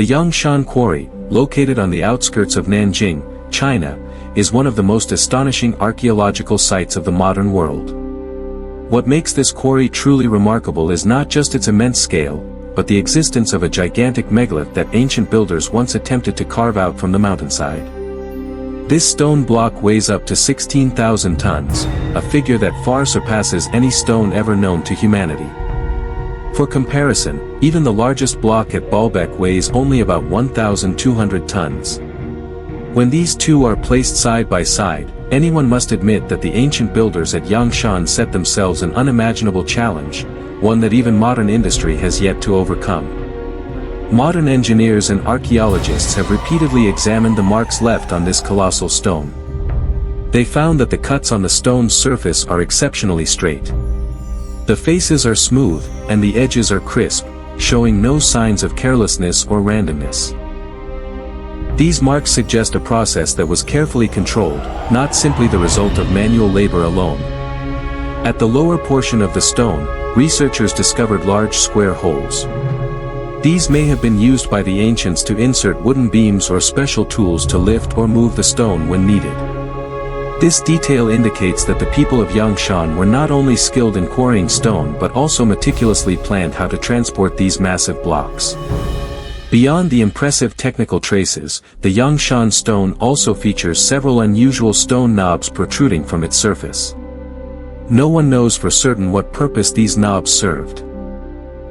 The Yangshan Quarry, located on the outskirts of Nanjing, China, is one of the most astonishing archaeological sites of the modern world. What makes this quarry truly remarkable is not just its immense scale, but the existence of a gigantic megalith that ancient builders once attempted to carve out from the mountainside. This stone block weighs up to 16,000 tons, a figure that far surpasses any stone ever known to humanity. For comparison, even the largest block at Baalbek weighs only about 1,200 tons. When these two are placed side by side, anyone must admit that the ancient builders at Yangshan set themselves an unimaginable challenge, one that even modern industry has yet to overcome. Modern engineers and archaeologists have repeatedly examined the marks left on this colossal stone. They found that the cuts on the stone's surface are exceptionally straight. The faces are smooth, and the edges are crisp, showing no signs of carelessness or randomness. These marks suggest a process that was carefully controlled, not simply the result of manual labor alone. At the lower portion of the stone, researchers discovered large square holes. These may have been used by the ancients to insert wooden beams or special tools to lift or move the stone when needed. This detail indicates that the people of Yangshan were not only skilled in quarrying stone but also meticulously planned how to transport these massive blocks. Beyond the impressive technical traces, the Yangshan stone also features several unusual stone knobs protruding from its surface. No one knows for certain what purpose these knobs served.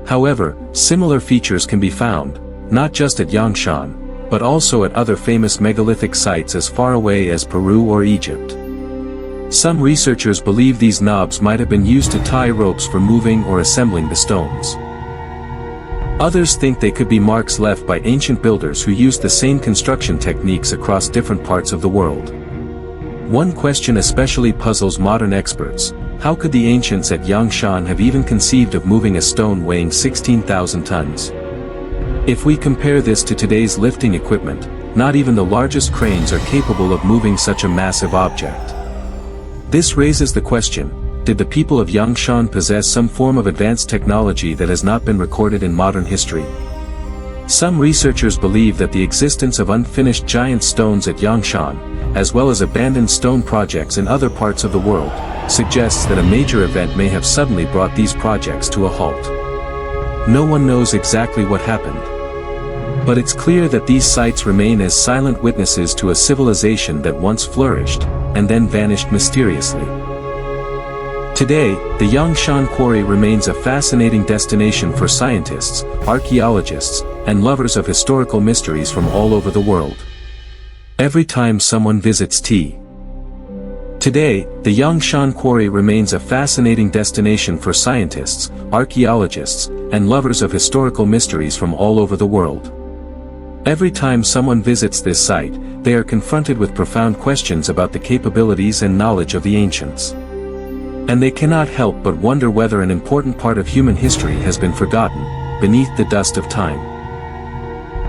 However, similar features can be found, not just at Yangshan, but also at other famous megalithic sites as far away as Peru or Egypt. Some researchers believe these knobs might have been used to tie ropes for moving or assembling the stones. Others think they could be marks left by ancient builders who used the same construction techniques across different parts of the world. One question especially puzzles modern experts: how could the ancients at Yangshan have even conceived of moving a stone weighing 16,000 tons? If we compare this to today's lifting equipment, not even the largest cranes are capable of moving such a massive object. This raises the question: did the people of Yangshan possess some form of advanced technology that has not been recorded in modern history? Some researchers believe that the existence of unfinished giant stones at Yangshan, as well as abandoned stone projects in other parts of the world, suggests that a major event may have suddenly brought these projects to a halt. No one knows exactly what happened. But it's clear that these sites remain as silent witnesses to a civilization that once flourished, and then vanished mysteriously. Today, the Yangshan Quarry remains a fascinating destination for scientists, archaeologists, and lovers of historical mysteries from all over the world. Every time someone visits Today, the Yangshan Quarry remains a fascinating destination for scientists, archaeologists, and lovers of historical mysteries from all over the world. Every time someone visits this site, they are confronted with profound questions about the capabilities and knowledge of the ancients. And they cannot help but wonder whether an important part of human history has been forgotten, beneath the dust of time.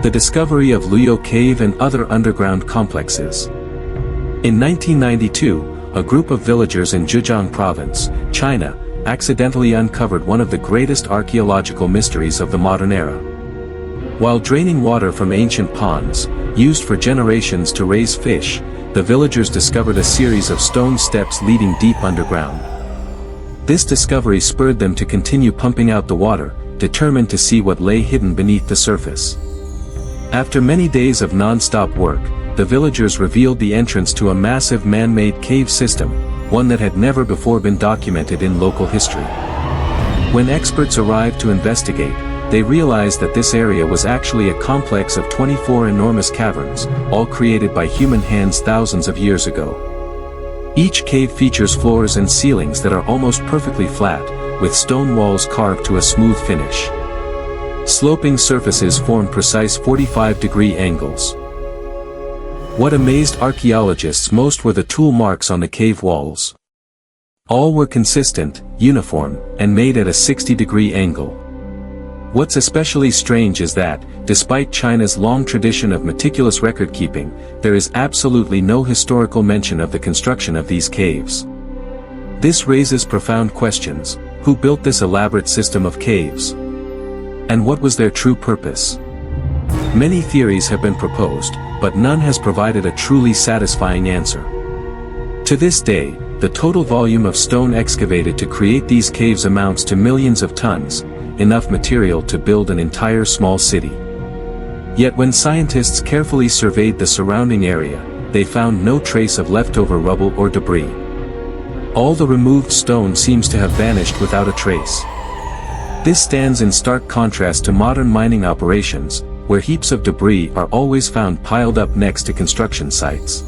The discovery of Luyo Cave and other underground complexes. In 1992, a group of villagers in Zhejiang Province, China, accidentally uncovered one of the greatest archaeological mysteries of the modern era. While draining water from ancient ponds, used for generations to raise fish, the villagers discovered a series of stone steps leading deep underground. This discovery spurred them to continue pumping out the water, determined to see what lay hidden beneath the surface. After many days of non-stop work, the villagers revealed the entrance to a massive man-made cave system, one that had never before been documented in local history. When experts arrived to investigate, they realized that this area was actually a complex of 24 enormous caverns, all created by human hands thousands of years ago. Each cave features floors and ceilings that are almost perfectly flat, with stone walls carved to a smooth finish. Sloping surfaces form precise 45-degree angles. What amazed archaeologists most were the tool marks on the cave walls. All were consistent, uniform, and made at a 60-degree angle. What's especially strange is that, despite China's long tradition of meticulous record-keeping, there is absolutely no historical mention of the construction of these caves. This raises profound questions: who built this elaborate system of caves? And what was their true purpose? Many theories have been proposed, but none has provided a truly satisfying answer. To this day, the total volume of stone excavated to create these caves amounts to millions of tons, enough material to build an entire small city. Yet when scientists carefully surveyed the surrounding area, they found no trace of leftover rubble or debris. All the removed stone seems to have vanished without a trace. This stands in stark contrast to modern mining operations, where heaps of debris are always found piled up next to construction sites.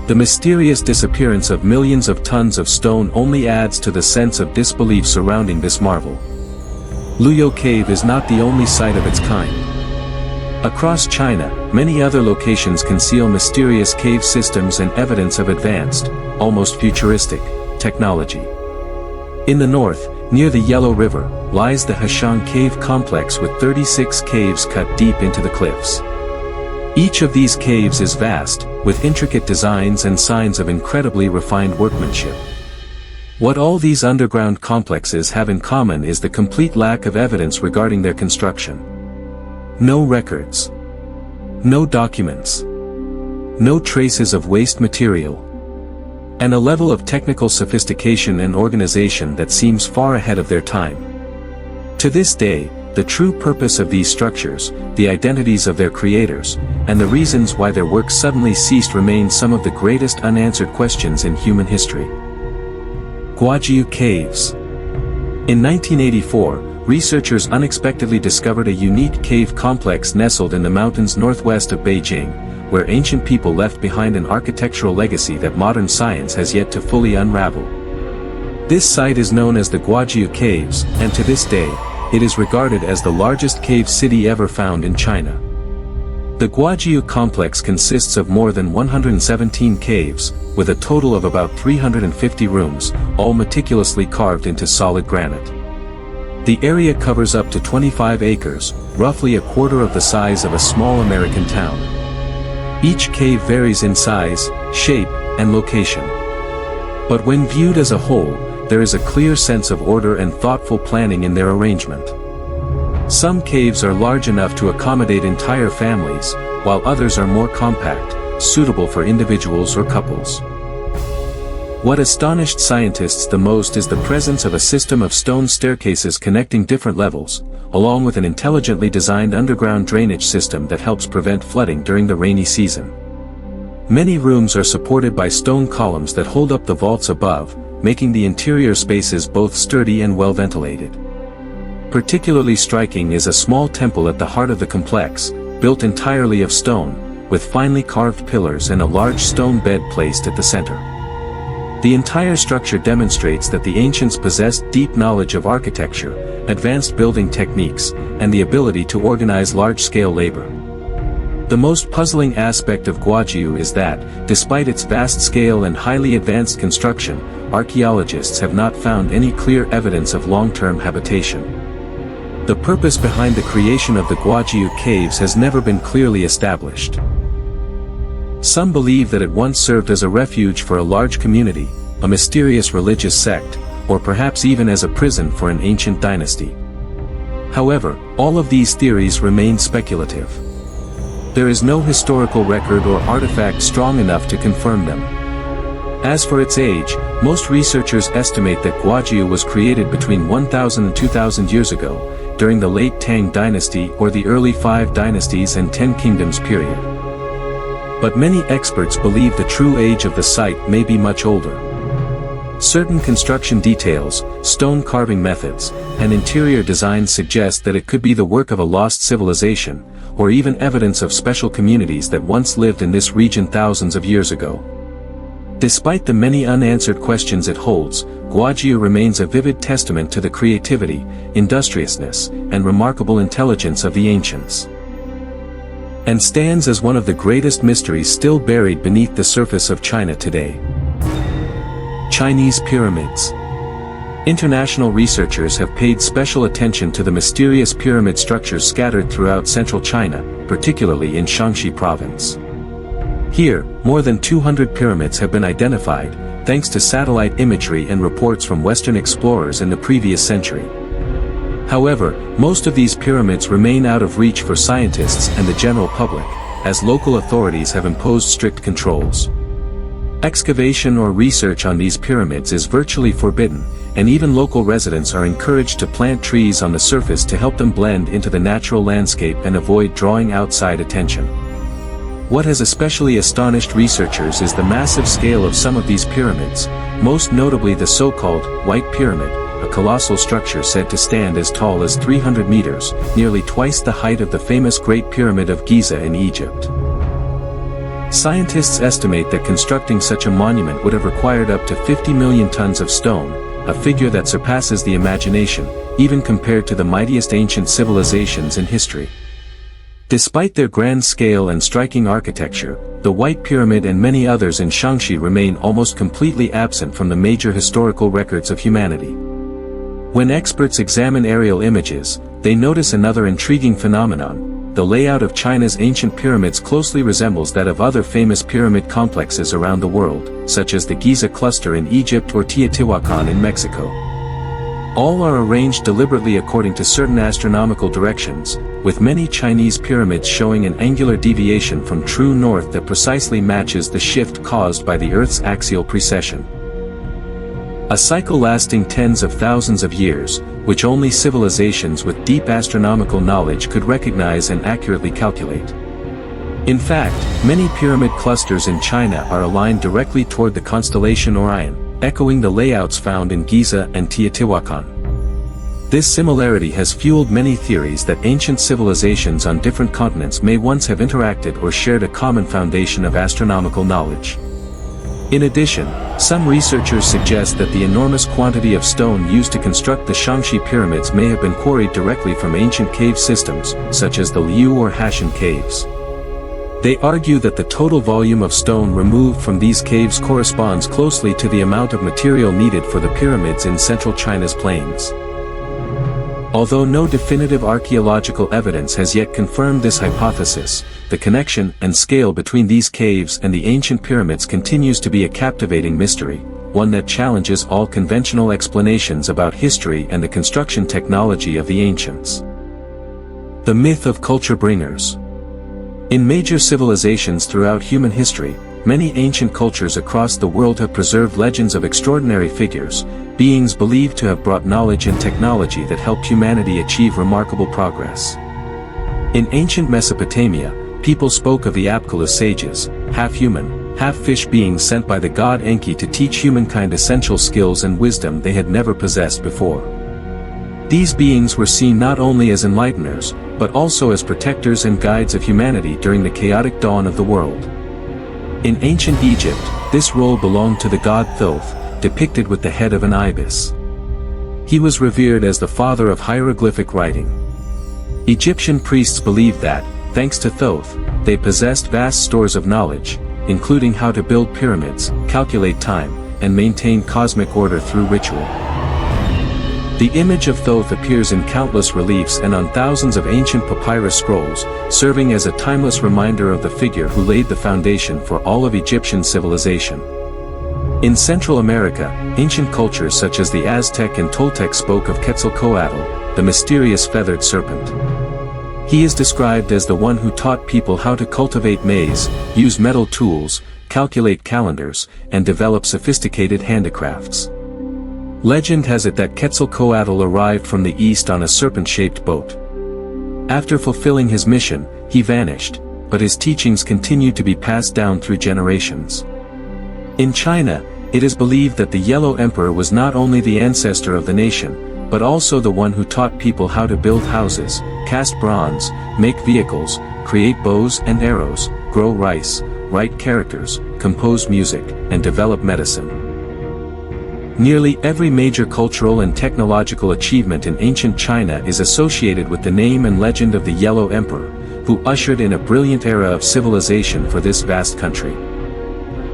The mysterious disappearance of millions of tons of stone only adds to the sense of disbelief surrounding this marvel. Luyo Cave is not the only site of its kind. Across China, many other locations conceal mysterious cave systems and evidence of advanced, almost futuristic, technology. In the north, near the Yellow River, lies the Heshang Cave Complex with 36 caves cut deep into the cliffs. Each of these caves is vast, with intricate designs and signs of incredibly refined workmanship. What all these underground complexes have in common is the complete lack of evidence regarding their construction. No records. No documents. No traces of waste material. And a level of technical sophistication and organization that seems far ahead of their time. To this day, the true purpose of these structures, the identities of their creators, and the reasons why their work suddenly ceased remain some of the greatest unanswered questions in human history. Guojiu Caves. In 1984, researchers unexpectedly discovered a unique cave complex nestled in the mountains northwest of Beijing, where ancient people left behind an architectural legacy that modern science has yet to fully unravel. This site is known as the Guojiu Caves, and to this day, it is regarded as the largest cave city ever found in China. The Guojiu complex consists of more than 117 caves, with a total of about 350 rooms, all meticulously carved into solid granite. The area covers up to 25 acres, roughly a quarter of the size of a small American town. Each cave varies in size, shape, and location. But when viewed as a whole, there is a clear sense of order and thoughtful planning in their arrangement. Some caves are large enough to accommodate entire families, while others are more compact, suitable for individuals or couples. What astonished scientists the most is the presence of a system of stone staircases connecting different levels, along with an intelligently designed underground drainage system that helps prevent flooding during the rainy season. Many rooms are supported by stone columns that hold up the vaults above, making the interior spaces both sturdy and well ventilated. Particularly striking is a small temple at the heart of the complex, built entirely of stone, with finely carved pillars and a large stone bed placed at the center. The entire structure demonstrates that the ancients possessed deep knowledge of architecture, advanced building techniques, and the ability to organize large-scale labor. The most puzzling aspect of Guojiu is that, despite its vast scale and highly advanced construction, archaeologists have not found any clear evidence of long-term habitation. The purpose behind the creation of the Guojiu caves has never been clearly established. Some believe that it once served as a refuge for a large community, a mysterious religious sect, or perhaps even as a prison for an ancient dynasty. However, all of these theories remain speculative. There is no historical record or artifact strong enough to confirm them. As for its age, most researchers estimate that Guojiu was created between 1,000 and 2,000 years ago, during the late Tang dynasty or the early 5 dynasties and 10 kingdoms period. But many experts believe the true age of the site may be much older. Certain construction details, stone carving methods, and interior designs suggest that it could be the work of a lost civilization, or even evidence of special communities that once lived in this region thousands of years ago. Despite the many unanswered questions it holds, Guojiu remains a vivid testament to the creativity, industriousness, and remarkable intelligence of the ancients. And stands as one of the greatest mysteries still buried beneath the surface of China today. Chinese pyramids. International researchers have paid special attention to the mysterious pyramid structures scattered throughout central China, particularly in Shaanxi province. Here, more than 200 pyramids have been identified, thanks to satellite imagery and reports from Western explorers in the previous century. However, most of these pyramids remain out of reach for scientists and the general public, as local authorities have imposed strict controls. Excavation or research on these pyramids is virtually forbidden, and even local residents are encouraged to plant trees on the surface to help them blend into the natural landscape and avoid drawing outside attention. What has especially astonished researchers is the massive scale of some of these pyramids, most notably the so-called White Pyramid, a colossal structure said to stand as tall as 300 meters, nearly twice the height of the famous Great Pyramid of Giza in Egypt. Scientists estimate that constructing such a monument would have required up to 50 million tons of stone, a figure that surpasses the imagination, even compared to the mightiest ancient civilizations in history. Despite their grand scale and striking architecture, the White Pyramid and many others in Shaanxi remain almost completely absent from the major historical records of humanity. When experts examine aerial images, they notice another intriguing phenomenon. The layout of China's ancient pyramids closely resembles that of other famous pyramid complexes around the world, such as the Giza cluster in Egypt or Teotihuacan in Mexico. All are arranged deliberately according to certain astronomical directions, with many Chinese pyramids showing an angular deviation from true north that precisely matches the shift caused by the Earth's axial precession. A cycle lasting tens of thousands of years, which only civilizations with deep astronomical knowledge could recognize and accurately calculate. In fact, many pyramid clusters in China are aligned directly toward the constellation Orion, echoing the layouts found in Giza and Teotihuacan. This similarity has fueled many theories that ancient civilizations on different continents may once have interacted or shared a common foundation of astronomical knowledge. In addition, some researchers suggest that the enormous quantity of stone used to construct the Shaanxi pyramids may have been quarried directly from ancient cave systems, such as the Liu or Hashan caves. They argue that the total volume of stone removed from these caves corresponds closely to the amount of material needed for the pyramids in central China's plains. Although no definitive archaeological evidence has yet confirmed this hypothesis, the connection and scale between these caves and the ancient pyramids continues to be a captivating mystery, one that challenges all conventional explanations about history and the construction technology of the ancients. The myth of culture bringers. In major civilizations throughout human history, many ancient cultures across the world have preserved legends of extraordinary figures, beings believed to have brought knowledge and technology that helped humanity achieve remarkable progress. In ancient Mesopotamia, people spoke of the Apkallu sages, half-human, half-fish beings sent by the god Enki to teach humankind essential skills and wisdom they had never possessed before. These beings were seen not only as enlighteners, but also as protectors and guides of humanity during the chaotic dawn of the world. In ancient Egypt, this role belonged to the god Thoth, depicted with the head of an ibis. He was revered as the father of hieroglyphic writing. Egyptian priests believed that, thanks to Thoth, they possessed vast stores of knowledge, including how to build pyramids, calculate time, and maintain cosmic order through ritual. The image of Thoth appears in countless reliefs and on thousands of ancient papyrus scrolls, serving as a timeless reminder of the figure who laid the foundation for all of Egyptian civilization. In Central America, ancient cultures such as the Aztec and Toltec spoke of Quetzalcoatl, the mysterious feathered serpent. He is described as the one who taught people how to cultivate maize, use metal tools, calculate calendars, and develop sophisticated handicrafts. Legend has it that Quetzalcoatl arrived from the east on a serpent-shaped boat. After fulfilling his mission, he vanished, but his teachings continued to be passed down through generations. In China, it is believed that the Yellow Emperor was not only the ancestor of the nation, but also the one who taught people how to build houses, cast bronze, make vehicles, create bows and arrows, grow rice, write characters, compose music, and develop medicine. Nearly every major cultural and technological achievement in ancient China is associated with the name and legend of the Yellow Emperor, who ushered in a brilliant era of civilization for this vast country.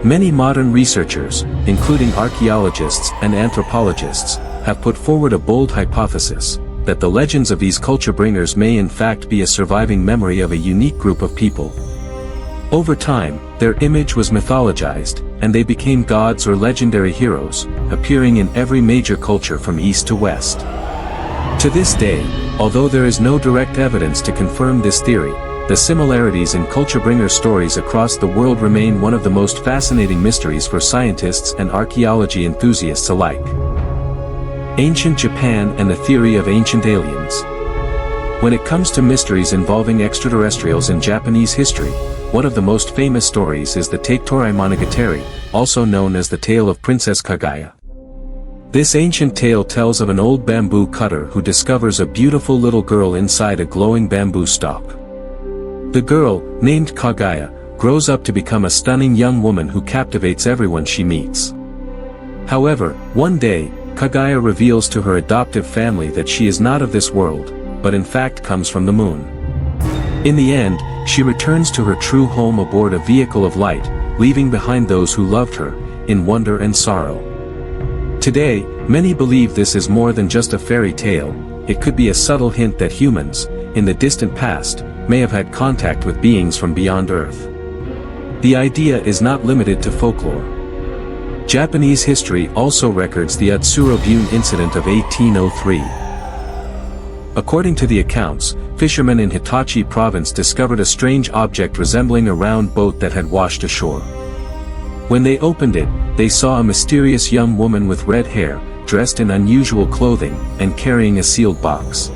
Many modern researchers, including archaeologists and anthropologists, have put forward a bold hypothesis, that the legends of these culture bringers may in fact be a surviving memory of a unique group of people. Over time, their image was mythologized, and they became gods or legendary heroes, appearing in every major culture from east to west. To this day, although there is no direct evidence to confirm this theory, the similarities in culture-bringer stories across the world remain one of the most fascinating mysteries for scientists and archaeology enthusiasts alike. Ancient Japan and the theory of ancient aliens. When it comes to mysteries involving extraterrestrials in Japanese history, one of the most famous stories is the Teitori Monogatari, also known as the tale of Princess Kaguya. This ancient tale tells of an old bamboo cutter who discovers a beautiful little girl inside a glowing bamboo stalk. The girl, named Kaguya, grows up to become a stunning young woman who captivates everyone she meets. However, one day, Kaguya reveals to her adoptive family that she is not of this world, but in fact comes from the moon. In the end, she returns to her true home aboard a vehicle of light, leaving behind those who loved her, in wonder and sorrow. Today, many believe this is more than just a fairy tale. It could be a subtle hint that humans, in the distant past, may have had contact with beings from beyond Earth. The idea is not limited to folklore. Japanese history also records the Utsuro-bune incident of 1803. According to the accounts, fishermen in Hitachi province discovered a strange object resembling a round boat that had washed ashore. When they opened it, they saw a mysterious young woman with red hair, dressed in unusual clothing, and carrying a sealed box.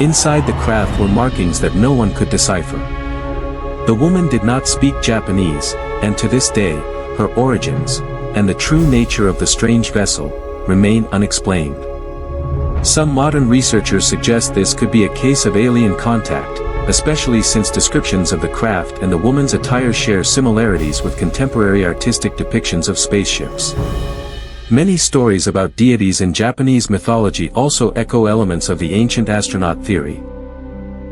Inside the craft were markings that no one could decipher. The woman did not speak Japanese, and to this day, her origins, and the true nature of the strange vessel, remain unexplained. Some modern researchers suggest this could be a case of alien contact, especially since descriptions of the craft and the woman's attire share similarities with contemporary artistic depictions of spaceships. Many stories about deities in Japanese mythology also echo elements of the ancient astronaut theory.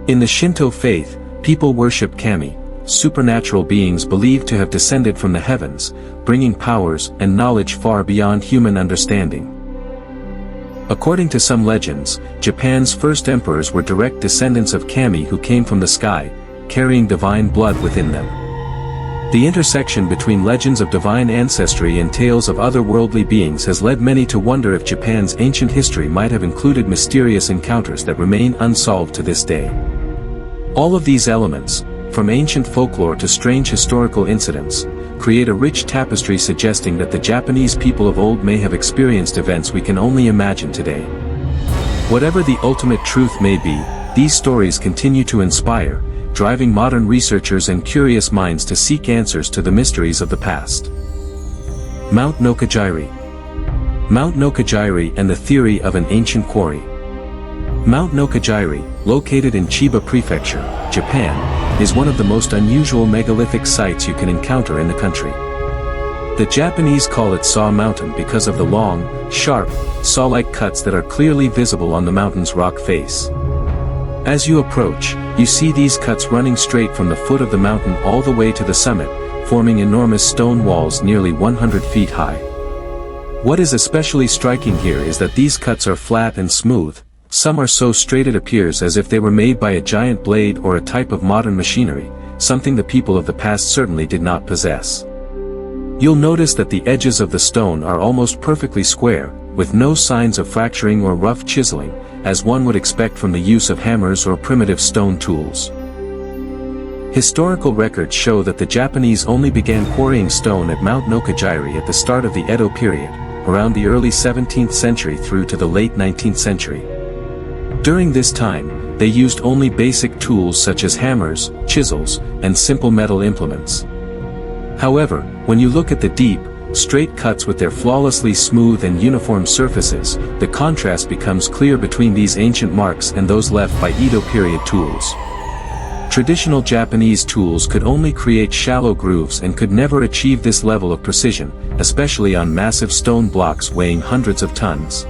In the Shinto faith, people worship kami, supernatural beings believed to have descended from the heavens, bringing powers and knowledge far beyond human understanding. According to some legends, Japan's first emperors were direct descendants of kami who came from the sky, carrying divine blood within them. The intersection between legends of divine ancestry and tales of otherworldly beings has led many to wonder if Japan's ancient history might have included mysterious encounters that remain unsolved to this day. All of these elements, from ancient folklore to strange historical incidents, create a rich tapestry suggesting that the Japanese people of old may have experienced events we can only imagine today. Whatever the ultimate truth may be, these stories continue to inspire, driving modern researchers and curious minds to seek answers to the mysteries of the past. Mount Nokajiri. Mount Nokajiri and the theory of an ancient quarry. Mount Nokajiri, located in Chiba Prefecture, Japan, is one of the most unusual megalithic sites you can encounter in the country. The Japanese call it Saw Mountain because of the long, sharp, saw-like cuts that are clearly visible on the mountain's rock face. As you approach, you see these cuts running straight from the foot of the mountain all the way to the summit, forming enormous stone walls nearly 100 feet high. What is especially striking here is that these cuts are flat and smooth. Some are so straight it appears as if they were made by a giant blade or a type of modern machinery, something the people of the past certainly did not possess. You'll notice that the edges of the stone are almost perfectly square, with no signs of fracturing or rough chiseling, as one would expect from the use of hammers or primitive stone tools. Historical records show that the Japanese only began quarrying stone at Mount Nokajiri at the start of the Edo period, around the early 17th century through to the late 19th century. During this time, they used only basic tools such as hammers, chisels, and simple metal implements. However, when you look at the deep, straight cuts with their flawlessly smooth and uniform surfaces, the contrast becomes clear between these ancient marks and those left by Edo period tools. Traditional Japanese tools could only create shallow grooves and could never achieve this level of precision, especially on massive stone blocks weighing hundreds of tons.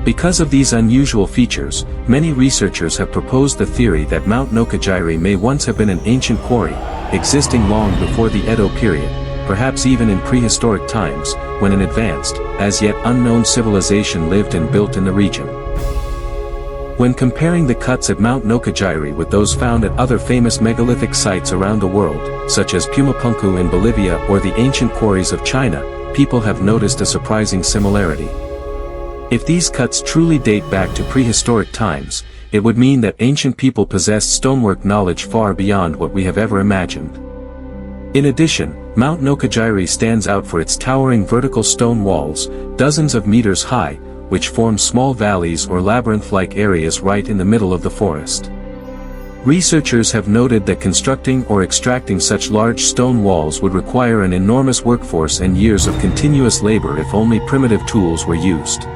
Because of these unusual features, many researchers have proposed the theory that Mount Nokajiri may once have been an ancient quarry, existing long before the Edo period, perhaps even in prehistoric times, when an advanced, as yet unknown civilization lived and built in the region. When comparing the cuts at Mount Nokajiri with those found at other famous megalithic sites around the world, such as Pumapunku in Bolivia or the ancient quarries of China, people have noticed a surprising similarity. If these cuts truly date back to prehistoric times, it would mean that ancient people possessed stonework knowledge far beyond what we have ever imagined. In addition, Mount Nokajiri stands out for its towering vertical stone walls, dozens of meters high, which form small valleys or labyrinth-like areas right in the middle of the forest. Researchers have noted that constructing or extracting such large stone walls would require an enormous workforce and years of continuous labor if only primitive tools were used.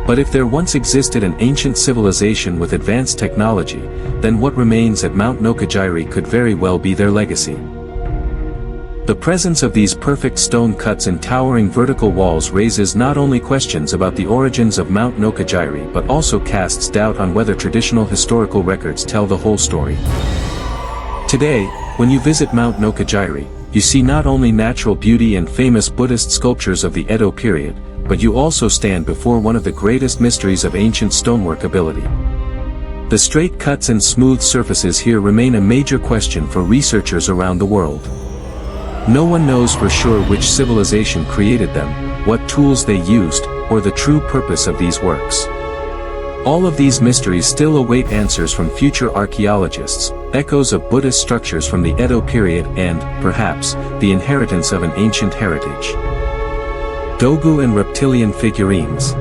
But if there once existed an ancient civilization with advanced technology, then what remains at Mount Nokajiri could very well be their legacy. The presence of these perfect stone cuts and towering vertical walls raises not only questions about the origins of Mount Nokajiri but also casts doubt on whether traditional historical records tell the whole story. Today, when you visit Mount Nokajiri, you see not only natural beauty and famous Buddhist sculptures of the Edo period, but you also stand before one of the greatest mysteries of ancient stonework ability. The straight cuts and smooth surfaces here remain a major question for researchers around the world. No one knows for sure which civilization created them, what tools they used, or the true purpose of these works. All of these mysteries still await answers from future archaeologists, echoes of Buddhist structures from the Edo period and, perhaps, the inheritance of an ancient heritage. Dogu and reptilian figurines.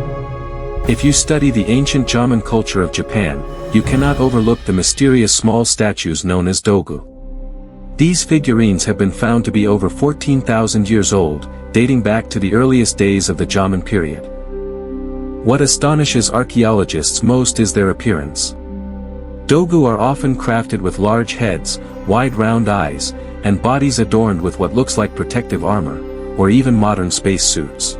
If you study the ancient Jomon culture of Japan, you cannot overlook the mysterious small statues known as dogu. These figurines have been found to be over 14,000 years old, dating back to the earliest days of the Jomon period. What astonishes archaeologists most is their appearance. Dogu are often crafted with large heads, wide round eyes, and bodies adorned with what looks like protective armor, or even modern space suits.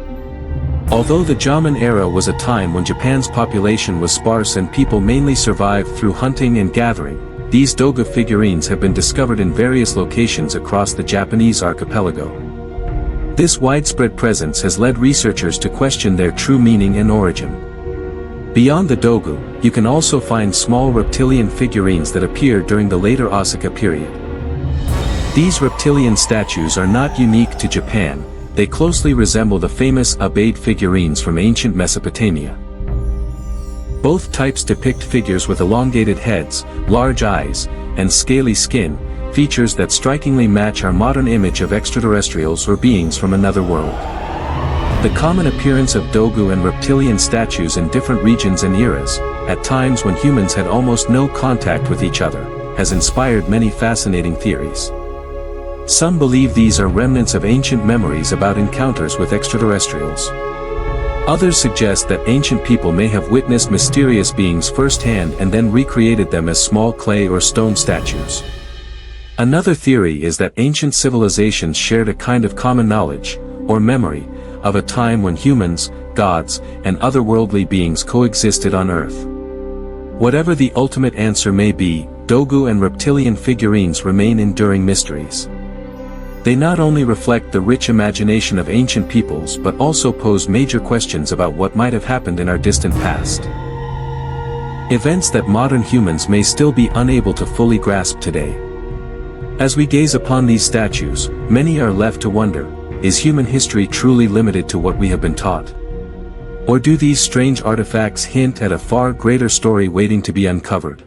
Although the Jomon era was a time when Japan's population was sparse and people mainly survived through hunting and gathering, these dogu figurines have been discovered in various locations across the Japanese archipelago. This widespread presence has led researchers to question their true meaning and origin. Beyond the dogu, you can also find small reptilian figurines that appeared during the later Asuka period. These reptilian statues are not unique to Japan, they closely resemble the famous Abade figurines from ancient Mesopotamia. Both types depict figures with elongated heads, large eyes, and scaly skin, features that strikingly match our modern image of extraterrestrials or beings from another world. The common appearance of dogu and reptilian statues in different regions and eras, at times when humans had almost no contact with each other, has inspired many fascinating theories. Some believe these are remnants of ancient memories about encounters with extraterrestrials. Others suggest that ancient people may have witnessed mysterious beings firsthand and then recreated them as small clay or stone statues. Another theory is that ancient civilizations shared a kind of common knowledge, or memory, of a time when humans, gods, and otherworldly beings coexisted on Earth. Whatever the ultimate answer may be, dogu and reptilian figurines remain enduring mysteries. They not only reflect the rich imagination of ancient peoples but also pose major questions about what might have happened in our distant past. Events that modern humans may still be unable to fully grasp today. As we gaze upon these statues, many are left to wonder, is human history truly limited to what we have been taught? Or do these strange artifacts hint at a far greater story waiting to be uncovered?